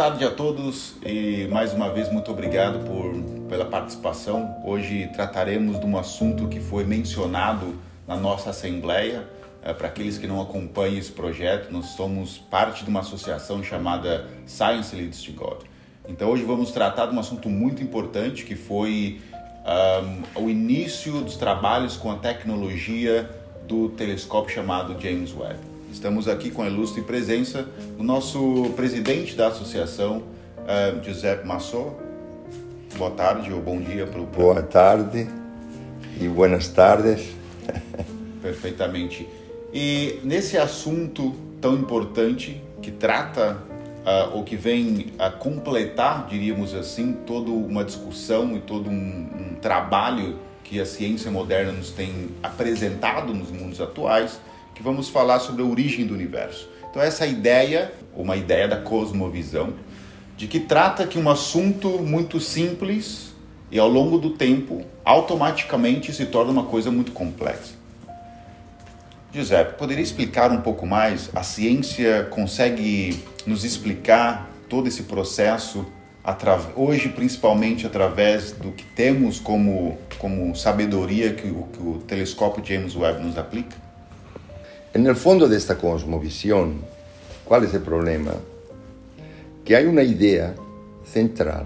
tarde a todos e mais uma vez muito obrigado pela participação. Hoje trataremos de um assunto que foi mencionado na nossa Assembleia. Para aqueles que não acompanham esse projeto, nós somos parte de uma associação chamada Science Leads to God. Então hoje vamos tratar de um assunto muito importante que foi o início dos trabalhos com a tecnologia do telescópio chamado James Webb. Estamos aqui com a ilustre presença do nosso presidente da associação, Giuseppe Massot. Boa tarde ou bom dia. Boa tarde e buenas tardes. Perfeitamente. E nesse assunto tão importante que trata ou que vem a completar, diríamos assim, toda uma discussão e todo um trabalho que a ciência moderna nos tem apresentado nos mundos atuais, que vamos falar sobre a origem do universo. Então essa ideia, uma ideia da cosmovisão, de que trata que um assunto muito simples e ao longo do tempo automaticamente se torna uma coisa muito complexa. Giuseppe, poderia explicar um pouco mais? A ciência consegue nos explicar todo esse processo hoje, principalmente através do que temos como sabedoria que o telescópio James Webb nos aplica? En el fondo de esta cosmovisión, ¿cuál es el problema? Que hay una idea central.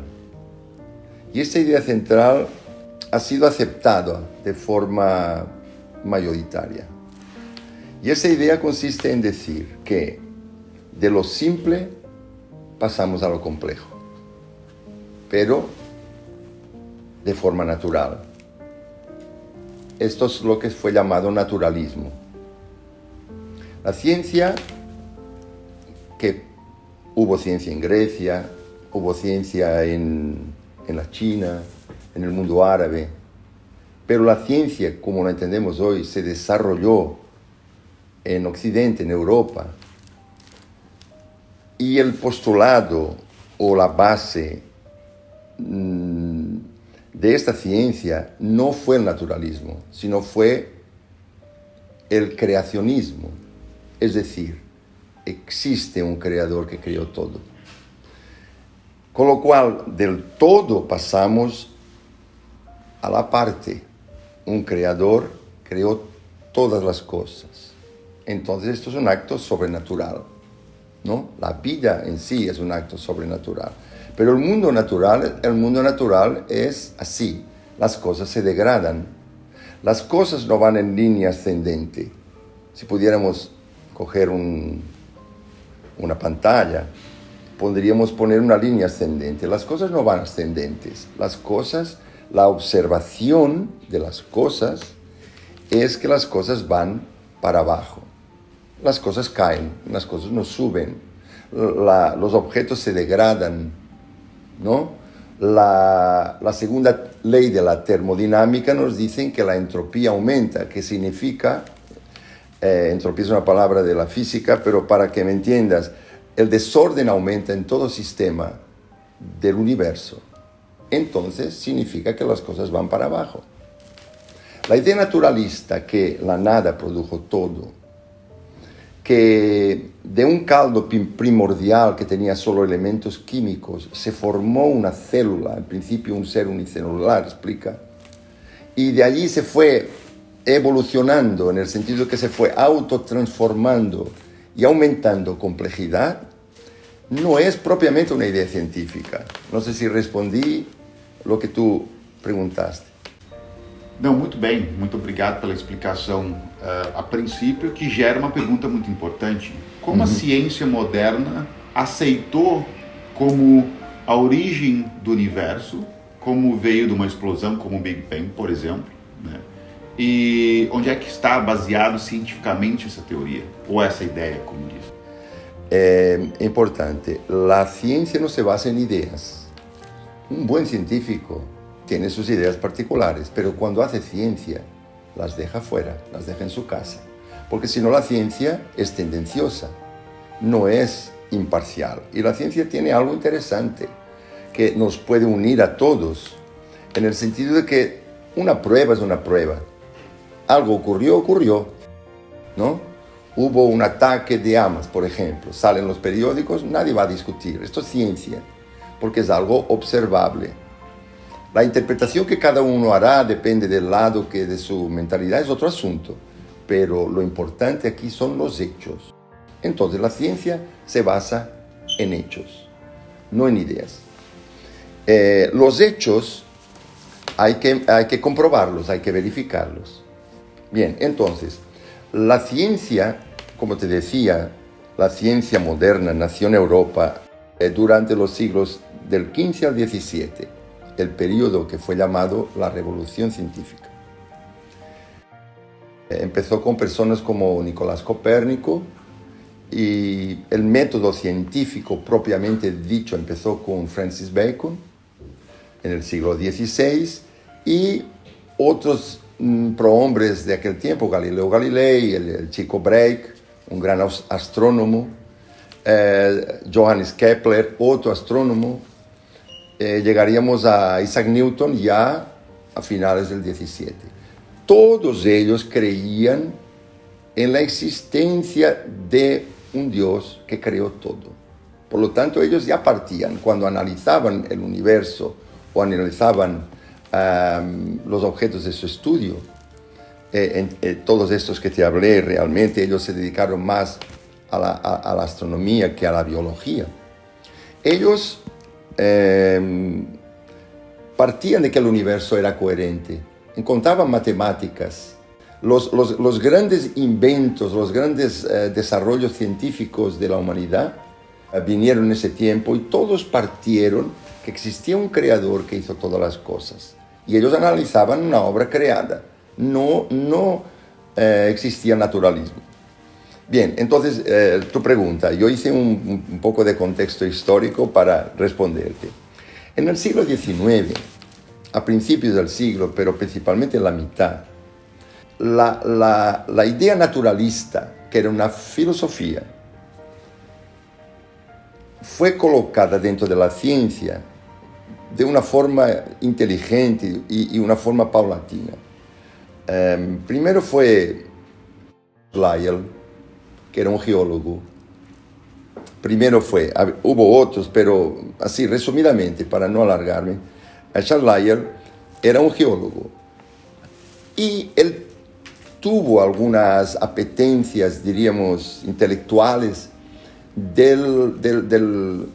Y esta idea central ha sido aceptada de forma mayoritaria. Y esa idea consiste en decir que de lo simple pasamos a lo complejo, pero de forma natural. Esto es lo que fue llamado naturalismo. La ciencia, que hubo ciencia en Grecia, hubo ciencia en la China, en el mundo árabe, pero la ciencia, como la entendemos hoy, se desarrolló en Occidente, en Europa, y el postulado o la base de esta ciencia no fue el naturalismo, sino fue el creacionismo. Es decir, existe un creador que creó todo. Con lo cual, del todo pasamos a la parte. Un creador creó todas las cosas. Entonces, esto es un acto sobrenatural, ¿no? La vida en sí es un acto sobrenatural. Pero el mundo natural es así. Las cosas se degradan. Las cosas no van en línea ascendente. Si pudiéramos coger una pantalla, podríamos poner una línea ascendente. Las cosas no van ascendentes. La observación de las cosas es que las cosas van para abajo. Las cosas caen, las cosas no suben. Los objetos se degradan, ¿no? La segunda ley de la termodinámica nos dice que la entropía aumenta, que significa... entropía es una palabra de la física, pero para que me entiendas, el desorden aumenta en todo sistema del universo. Entonces significa que las cosas van para abajo. La idea naturalista que la nada produjo todo, que de un caldo primordial que tenía solo elementos químicos se formó una célula, en principio un ser unicelular, explica, y de allí se fue evolucionando en el sentido que se fue autotransformando y aumentando complejidad, no es propiamente una idea científica. No sé si respondí lo que tú preguntaste. Não, muito bem. Muito obrigado pela explicação a princípio, que gera uma pergunta muito importante. Como a ciência moderna aceitou como a origem do universo, como veio de uma explosão, como o Big Bang, por exemplo, né? E onde é que está baseado cientificamente essa teoria, ou essa ideia, como diz? É importante. La ciencia no se basa en ideas. Un buen científico tiene sus ideas particulares, pero cuando hace ciencia, las deja fuera, las deja en su casa. Porque si no, la ciencia es tendenciosa, no es imparcial. Y la ciencia tiene algo interesante que nos puede unir a todos, en el sentido de que una prueba es una prueba. Algo ocurrió, ¿no? hubo un ataque de Hamas, por ejemplo, salen los periódicos, nadie va a discutir. Esto es ciencia, porque es algo observable. La interpretación que cada uno hará depende del lado que de su mentalidad, es otro asunto, pero lo importante aquí son los hechos. Entonces la ciencia se basa en hechos, no en ideas. Los hechos hay que comprobarlos, hay que verificarlos. Bien, entonces, la ciencia, como te decía, la ciencia moderna nació en Europa durante los siglos del XV al XVII, el periodo que fue llamado la Revolución Científica. Empezó con personas como Nicolás Copérnico, y el método científico propiamente dicho empezó con Francis Bacon en el siglo XVI, y otros prohombres de aquel tiempo, Galileo Galilei, el Chico Brake, un gran astrónomo, Johannes Kepler, otro astrónomo. Llegaríamos a Isaac Newton ya a finales del XVII. Todos ellos creían en la existencia de un Dios que creó todo. Por lo tanto, ellos ya partían, cuando analizaban el universo o analizaban los objetos de su estudio, todos estos que te hablé, realmente ellos se dedicaron más a la astronomía que a la biología. Ellos partían de que el universo era coherente, encontraban matemáticas. Los grandes inventos, los grandes desarrollos científicos de la humanidad vinieron en ese tiempo, y todos partieron que existía un creador que hizo todas las cosas. Y ellos analizaban una obra creada. No existía naturalismo. Bien, entonces, tu pregunta. Yo hice un poco de contexto histórico para responderte. En el siglo XIX, a principios del siglo, pero principalmente en la mitad, la idea naturalista, que era una filosofía, fue colocada dentro de la ciencia de una forma inteligente y una forma paulatina. Primero fue Lyell, que era un geólogo. Hubo otros, pero así resumidamente, para no alargarme, Charles Lyell era un geólogo, y él tuvo algunas apetencias, diríamos, intelectuales de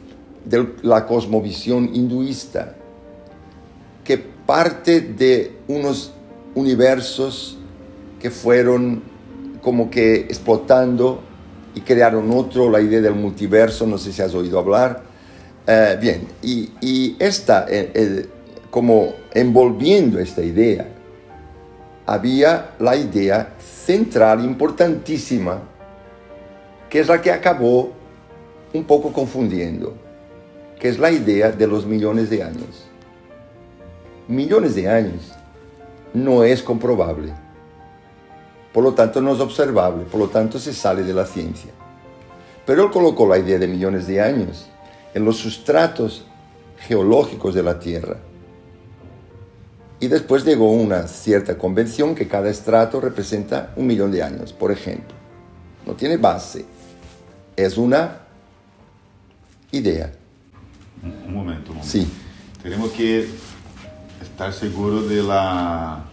la cosmovisión hinduista, que parte de unos universos que fueron como que explotando y crearon otro, la idea del multiverso, no sé si has oído hablar. Bien, y esta, como envolviendo esta idea, había la idea central, importantísima, que es la que acabó un poco confundiendo, que es la idea de los millones de años. Millones de años no es comprobable, por lo tanto no es observable, por lo tanto se sale de la ciencia. Pero él colocó la idea de millones de años en los sustratos geológicos de la Tierra. Y después llegó una cierta convención que cada estrato representa 1 millón de años, por ejemplo. No tiene base, es una idea. Un momento. Sí. Tenemos que estar seguros de la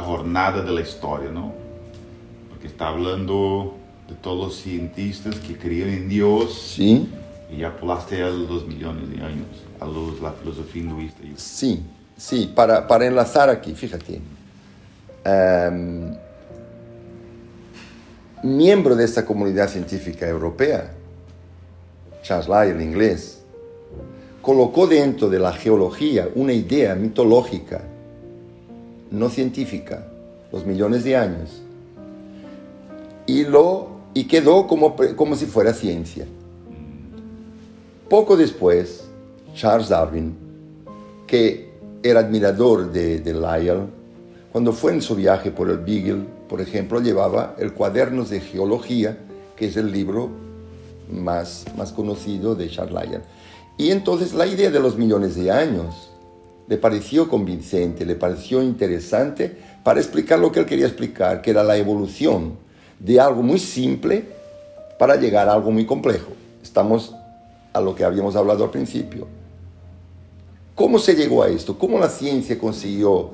jornada de la historia, ¿no? Porque está hablando de todos los cientistas que creían en Dios. Sí. Y ya pulaste a los millones de años, a la filosofía hinduista. Sí, para enlazar aquí, fíjate. Miembro de esta comunidad científica europea, Charles Lyell, el inglés, colocó dentro de la geología una idea mitológica, no científica, los millones de años, y quedó como si fuera ciencia. Poco después, Charles Darwin, que era admirador de Lyell, cuando fue en su viaje por el Beagle, por ejemplo, llevaba el Cuadernos de Geología, que es el libro más conocido de Charles Lyell. Y entonces la idea de los millones de años le pareció convincente, le pareció interesante para explicar lo que él quería explicar, que era la evolución de algo muy simple para llegar a algo muy complejo. Estamos a lo que habíamos hablado al principio. ¿Cómo se llegó a esto? ¿Cómo la ciencia consiguió,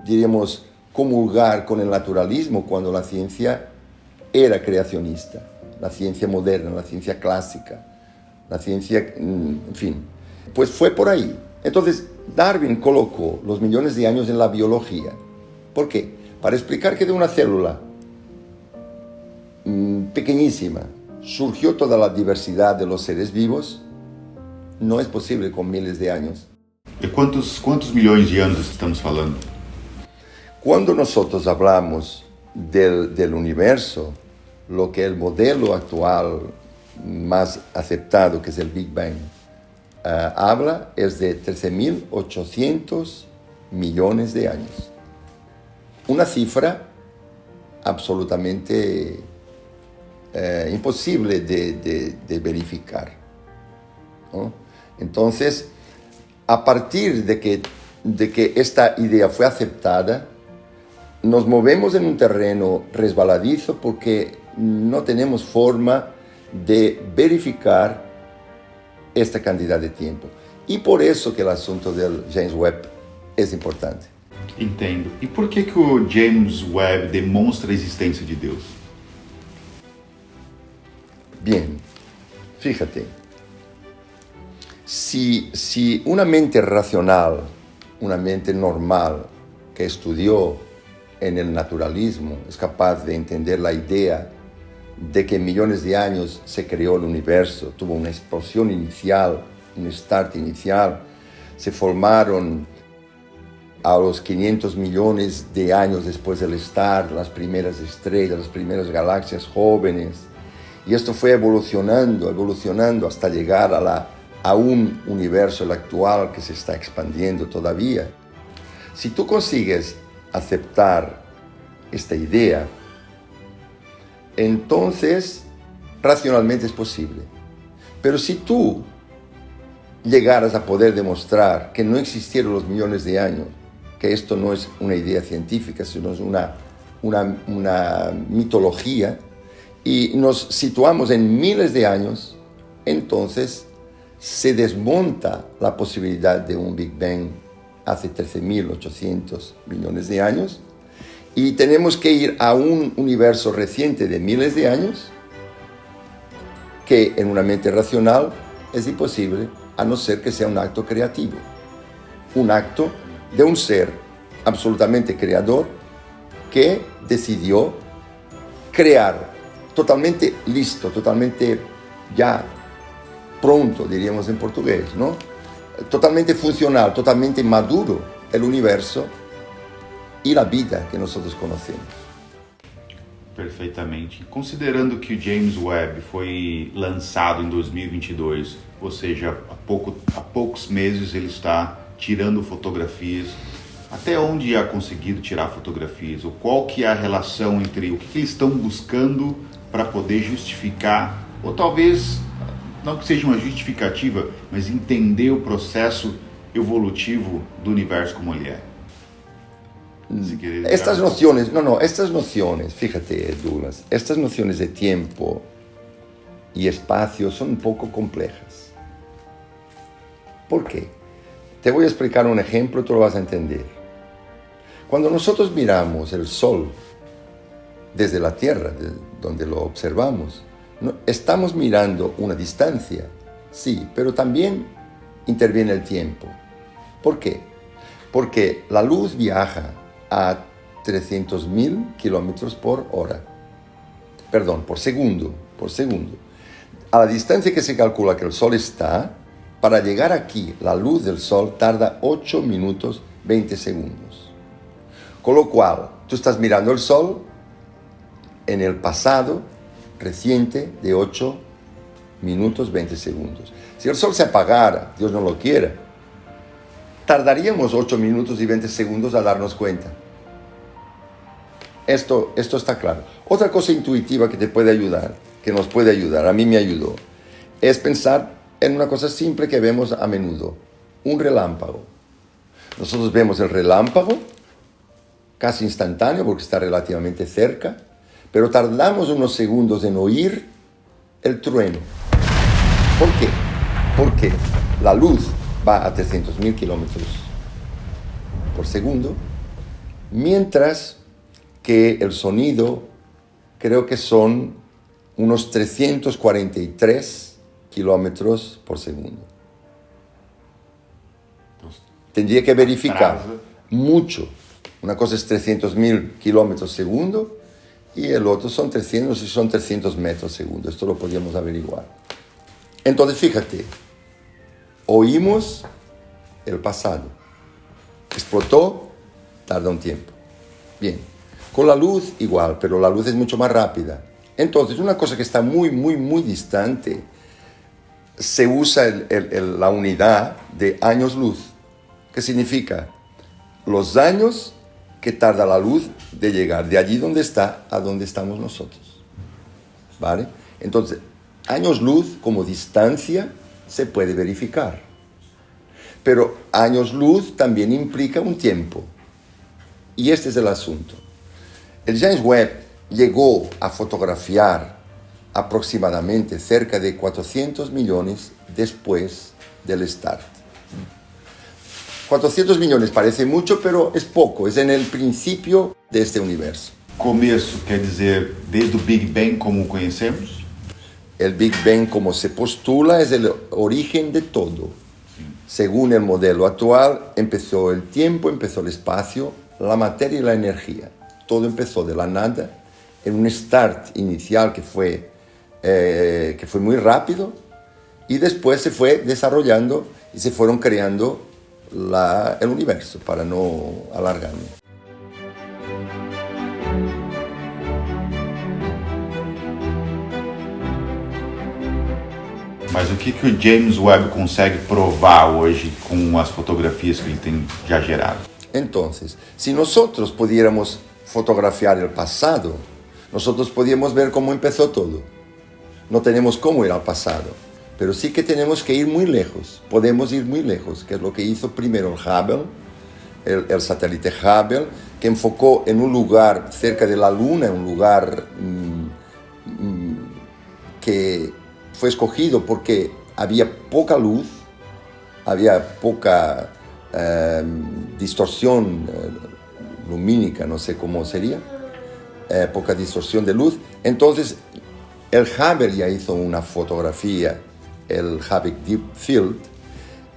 diríamos, comulgar con el naturalismo cuando la ciencia era creacionista? La ciencia moderna, la ciencia clásica, la ciencia, en fin. Pues fue por ahí. Entonces, Darwin colocó los millones de años en la biología. ¿Por qué? Para explicar que de una célula pequeñísima surgió toda la diversidad de los seres vivos, no es posible con miles de años. ¿De cuántos millones de años estamos hablando? Cuando nosotros hablamos del universo, lo que el modelo actual más aceptado, que es el Big Bang, habla es de 13.800 millones de años. Una cifra absolutamente imposible de verificar, ¿no? Entonces, a partir de que esta idea fue aceptada, nos movemos en un terreno resbaladizo porque no tenemos forma de verificar esta cantidad de tiempo. Y por eso que el asunto del James Webb es importante. Entendo. E por que o James Webb demonstra a existência de Deus? Bien, fíjate, si una mente racional, una mente normal que estudió en el naturalismo es capaz de entender la idea de que en millones de años se creó el universo, tuvo una explosión inicial, un start inicial, se formaron a los 500 millones de años después del start las primeras estrellas, las primeras galaxias jóvenes, y esto fue evolucionando hasta llegar a un universo, el actual, que se está expandiendo todavía. Si tú consigues aceptar esta idea, entonces racionalmente es posible. Pero si tú llegaras a poder demostrar que no existieron los millones de años, que esto no es una idea científica, sino es una mitología, y nos situamos en miles de años, entonces se desmonta la posibilidad de un Big Bang hace 13.800 millones de años, y tenemos que ir a un universo reciente de miles de años, que en una mente racional es imposible, a no ser que sea un acto creativo, un acto de un ser absolutamente creador que decidió crear totalmente listo, totalmente ya pronto, diríamos en portugués, ¿no? Totalmente funcional, totalmente maduro el universo y la vida que nosotros conocemos. Perfeitamente. Considerando que o James Webb foi lançado em 2022, ou seja, há poucos meses ele está tirando fotografias, até onde há conseguido tirar fotografias? Ou qual que é a relação entre o que eles estão buscando para poder justificar, ou talvez, não que seja uma justificativa, mas entender o processo evolutivo do universo como ele é? Estas nociones, fíjate, Douglas, estas nociones de tiempo y espacio son un poco complejas. ¿Por qué? Te voy a explicar un ejemplo, tú lo vas a entender. Cuando nosotros miramos el Sol desde la Tierra, donde lo observamos, estamos mirando una distancia, sí, pero también interviene el tiempo. ¿Por qué? Porque la luz viaja a 300.000 kilómetros por segundo. A la distancia que se calcula que el Sol está, para llegar aquí, la luz del Sol tarda 8 minutos 20 segundos. Con lo cual, tú estás mirando el Sol en el pasado reciente de 8 minutos 20 segundos. Si el Sol se apagara, Dios no lo quiera, tardaríamos 8 minutos y 20 segundos a darnos cuenta. Esto está claro. Otra cosa intuitiva que te puede ayudar, que nos puede ayudar, a mí me ayudó, es pensar en una cosa simple que vemos a menudo, un relámpago. Nosotros vemos el relámpago casi instantáneo porque está relativamente cerca, pero tardamos unos segundos en oír el trueno. ¿Por qué? Porque la luz va a 300.000 kilómetros por segundo, mientras que el sonido creo que son unos 343 kilómetros por segundo. Tendría que verificar mucho. Una cosa es 300.000 kilómetros segundo y el otro son 300, no sé si son 300 metros segundo. Esto lo podríamos averiguar. Entonces, fíjate, oímos el pasado. Explotó, tarda un tiempo. Bien, con la luz igual, pero la luz es mucho más rápida. Entonces, una cosa que está muy, muy, muy distante, se usa la unidad de años luz. ¿Qué significa? Los años que tarda la luz de llegar de allí donde está a donde estamos nosotros. ¿Vale? Entonces, años luz como distancia se puede verificar. Pero años luz también implica un tiempo. Y este es el asunto. El James Webb llegó a fotografiar aproximadamente cerca de 400 millones después del start. 400 millones parece mucho, pero es poco, es en el principio de este universo. Começo quer dizer desde o Big Bang como o conhecemos? El Big Bang, como se postula, es el origen de todo. Según el modelo actual, empezó el tiempo, empezó el espacio, la materia y la energía. Todo empezó de la nada, en un start inicial que fue muy rápido, y después se fue desarrollando y se fueron creando el universo, para no alargarme. Mas o que o James Webb consegue provar hoje com as fotografias que ele tem já gerado? Entonces, si nosotros pudiéramos fotografiar el pasado, nosotros podríamos ver cómo empezó todo. No tenemos cómo ir al pasado, pero sí que tenemos que ir muy lejos. Podemos ir muy lejos, que es lo que hizo primero el Hubble, el satélite Hubble, que enfocó en un lugar cerca de la Luna, un lugar que fue escogido porque había poca luz, había poca distorsión lumínica, no sé cómo sería, poca distorsión de luz. Entonces, el Hubble ya hizo una fotografía, el Hubble Deep Field,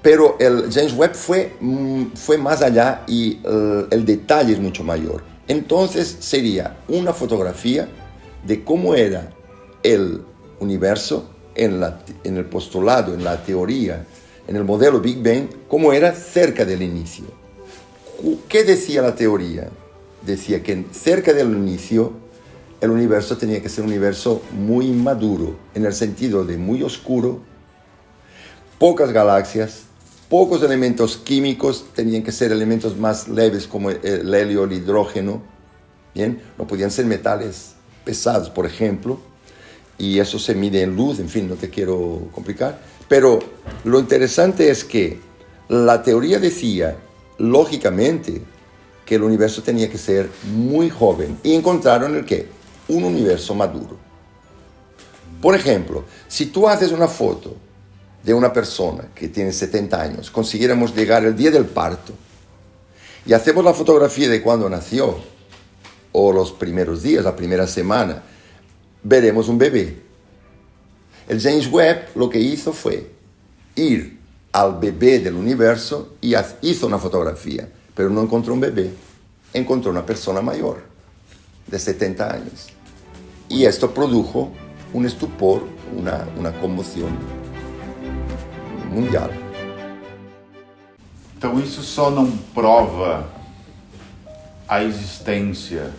pero el James Webb fue más allá y el detalle es mucho mayor. Entonces sería una fotografía de cómo era el universo en el postulado, en la teoría, en el modelo Big Bang, cómo era cerca del inicio. ¿Qué decía la teoría? Decía que cerca del inicio el universo tenía que ser un universo muy inmaduro, en el sentido de muy oscuro, pocas galaxias, pocos elementos químicos, tenían que ser elementos más leves como el helio, el hidrógeno, ¿bien? No podían ser metales pesados, por ejemplo, y eso se mide en luz, en fin, no te quiero complicar, pero lo interesante es que la teoría decía, lógicamente, que el universo tenía que ser muy joven, y encontraron el qué, un universo maduro. Por ejemplo, si tú haces una foto de una persona que tiene 70 años, consiguiéramos llegar el día del parto y hacemos la fotografía de cuando nació o los primeros días, la primera semana, veremos un bebé. El James Webb lo que hizo fue ir al bebé del universo y hizo una fotografía, pero no encontró un bebé, encontró una persona mayor de 70 años. Y esto produjo un estupor, una conmoción mundial. Então isso só não prova a existência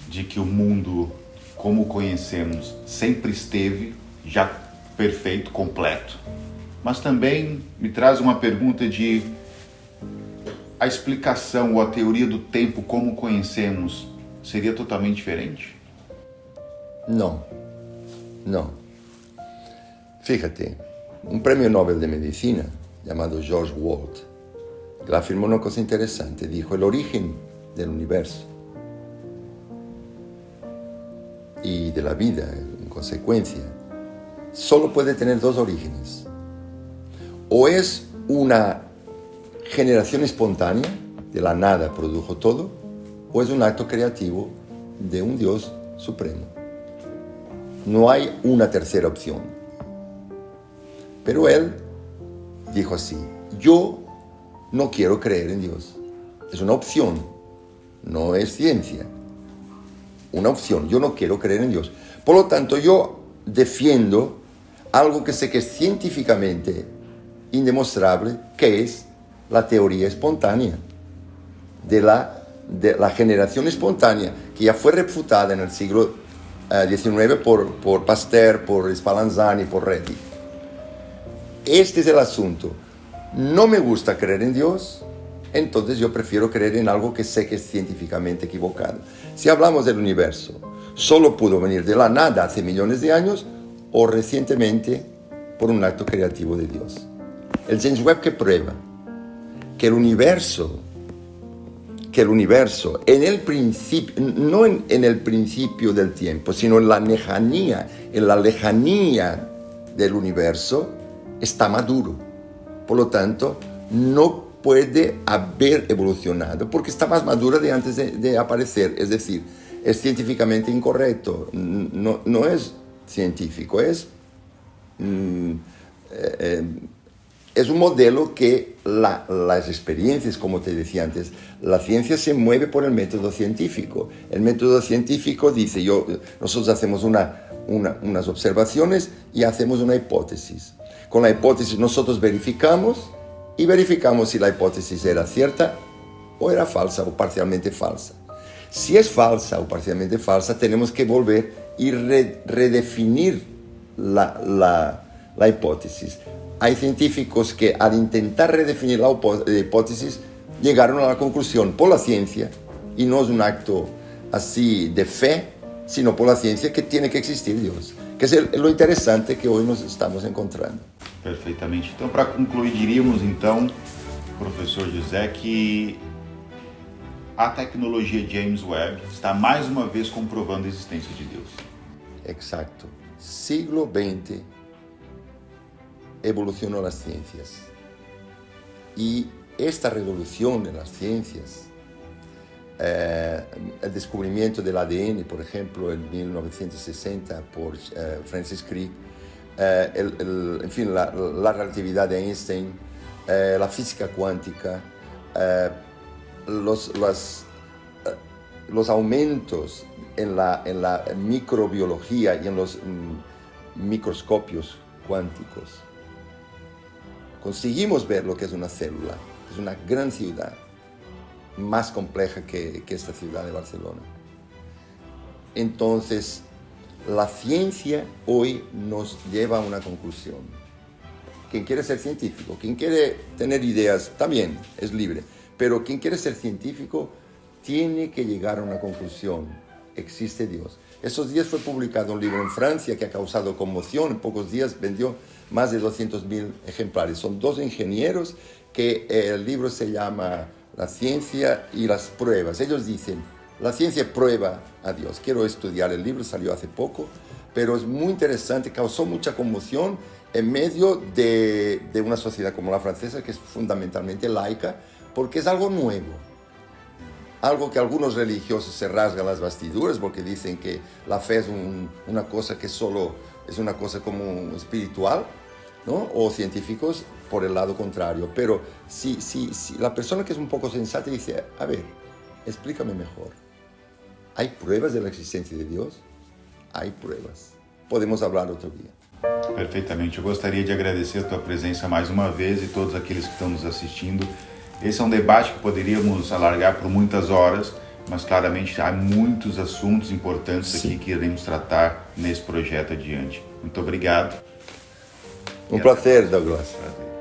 de que o mundo como o conhecemos sempre esteve já perfeito, completo, mas também me traz uma pergunta de a explicação ou a teoria do tempo como conhecemos seria totalmente diferente? No. Fíjate, un premio Nobel de Medicina llamado George Wald, él afirmó una cosa interesante, dijo el origen del universo y de la vida, en consecuencia, solo puede tener dos orígenes. O es una generación espontánea, de la nada produjo todo, o es un acto creativo de un Dios supremo. No hay una tercera opción. Pero él dijo así: yo no quiero creer en Dios. Es una opción, no es ciencia. Una opción, yo no quiero creer en Dios. Por lo tanto, yo defiendo algo que sé que es científicamente indemostrable, que es la teoría espontánea de la generación espontánea, que ya fue refutada en el siglo XIX por Pasteur, por Spallanzani, por Redi. Este es el asunto. No me gusta creer en Dios, entonces yo prefiero creer en algo que sé que es científicamente equivocado. Si hablamos del universo, solo pudo venir de la nada hace millones de años o recientemente por un acto creativo de Dios. El James Webb que prueba que el universo en el principio, no en el principio del tiempo, sino en la lejanía del universo, está maduro. Por lo tanto, no puede haber evolucionado porque está más madura de antes de aparecer. Es decir, es científicamente incorrecto. No es científico, es un modelo que las experiencias, como te decía antes, la ciencia se mueve por el método científico. El método científico dice, nosotros hacemos unas observaciones y hacemos una hipótesis. Con la hipótesis nosotros verificamos si la hipótesis era cierta o era falsa o parcialmente falsa. Si es falsa o parcialmente falsa, tenemos que volver y redefinir la hipótesis. Hay científicos que al intentar redefinir la hipótesis llegaron a la conclusión por la ciencia, y no es un acto así de fe, sino por la ciencia, que tiene que existir Dios, que es lo interesante que hoy nos estamos encontrando. Perfeitamente. Então, para concluir, diríamos então, professor José, que a tecnologia James Webb está mais uma vez comprovando a existência de Deus. Exacto. Siglo XX evolucionó las ciencias. Y esta revolución en las ciencias, el descubrimiento del ADN, por ejemplo, en 1960 por Francis Crick, en fin, la relatividad de Einstein, la física cuántica, los aumentos en la microbiología y en los microscopios cuánticos. Conseguimos ver lo que es una célula. Es una gran ciudad, más compleja que esta ciudad de Barcelona. Entonces, la ciencia hoy nos lleva a una conclusión. Quien quiere ser científico, quien quiere tener ideas, también es libre. Pero quien quiere ser científico tiene que llegar a una conclusión. Existe Dios. Esos días fue publicado un libro en Francia que ha causado conmoción. En pocos días vendió más de 200.000 ejemplares. Son dos ingenieros que el libro se llama La ciencia y las pruebas. Ellos dicen, la ciencia prueba a Dios. Quiero estudiar el libro, salió hace poco, pero es muy interesante, causó mucha conmoción en medio de una sociedad como la francesa, que es fundamentalmente laica, porque es algo nuevo. Algo que algunos religiosos se rasgan las vestiduras porque dicen que la fe es una cosa que solo es una cosa como espiritual, ¿no? O científicos por el lado contrario. Pero si la persona que es un poco sensata dice, a ver, explícame mejor. ¿Hay pruebas de la existencia de Dios? Hay pruebas. Podemos hablar otro día. Perfeitamente. Eu gostaria de agradecer a tua presença mais uma vez e todos aqueles que estão nos assistindo. Esse é um debate que poderíamos alargar por muitas horas, mas claramente há muitos assuntos importantes aqui que iremos tratar nesse projeto adiante. Muito obrigado. Um prazer, Douglas. Prazer.